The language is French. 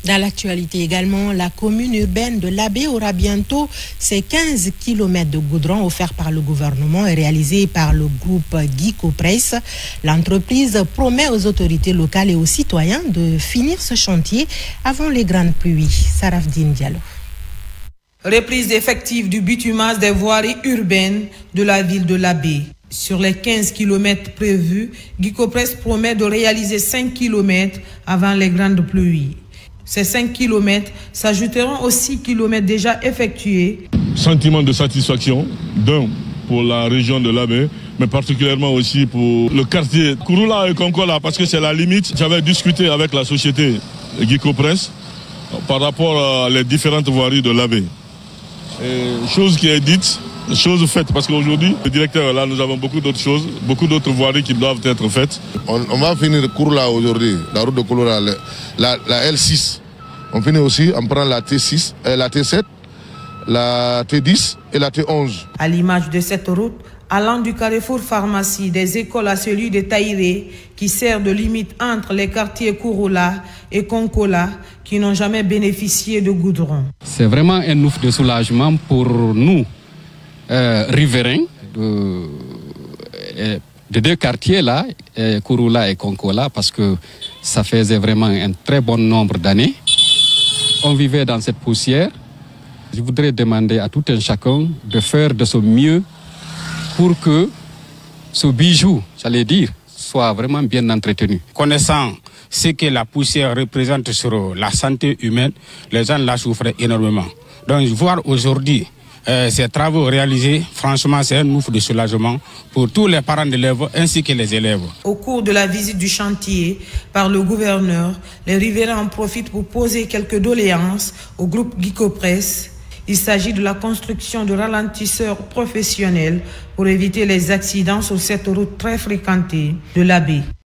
Dans l'actualité également, la commune urbaine de Labé aura bientôt ses 15 km de goudron offerts par le gouvernement et réalisés par le groupe Guicopress. L'entreprise promet aux autorités locales et aux citoyens de finir ce chantier avant les grandes pluies. Sarafdine Diallo. Reprise effective du bitumage des voiries urbaines de la ville de Labé. Sur les 15 km prévus, Guicopress promet de réaliser 5 km avant les grandes pluies. Ces 5 km s'ajouteront aux 6 km déjà effectués. Sentiment de satisfaction, d'un pour la région de Labé, mais particulièrement aussi pour le quartier Kouroula et Konkola, parce que c'est la limite. J'avais discuté avec la société Guicopress par rapport à les différentes voiries de Labé. Chose qui est dite, chose faite, parce qu'aujourd'hui, le directeur, là, nous avons beaucoup d'autres choses, beaucoup d'autres voiries qui doivent être faites. On va finir Kouroula aujourd'hui, la route de Kouroula, la L6. On finit aussi, on prend la T6, la T7, la T10 et la T11. À l'image de cette route, allant du carrefour pharmacie des écoles à celui de Taïré, qui sert de limite entre les quartiers Kouroula et Konkola, qui n'ont jamais bénéficié de goudron. C'est vraiment un ouf de soulagement pour nous, riverains, de deux quartiers là, Kouroula et Konkola, parce que ça faisait vraiment un très bon nombre d'années. On vivait dans cette poussière. Je voudrais demander à tout un chacun de faire de son mieux pour que ce bijou, j'allais dire, soit vraiment bien entretenu. Connaissant ce que la poussière représente sur la santé humaine, les gens la souffrent énormément. Donc voir aujourd'hui ces travaux réalisés, franchement c'est un ouf de soulagement pour tous les parents d'élèves ainsi que les élèves. Au cours de la visite du chantier par le gouverneur, les riverains en profitent pour poser quelques doléances au groupe Guicopress. Il s'agit de la construction de ralentisseurs professionnels pour éviter les accidents sur cette route très fréquentée de Labé.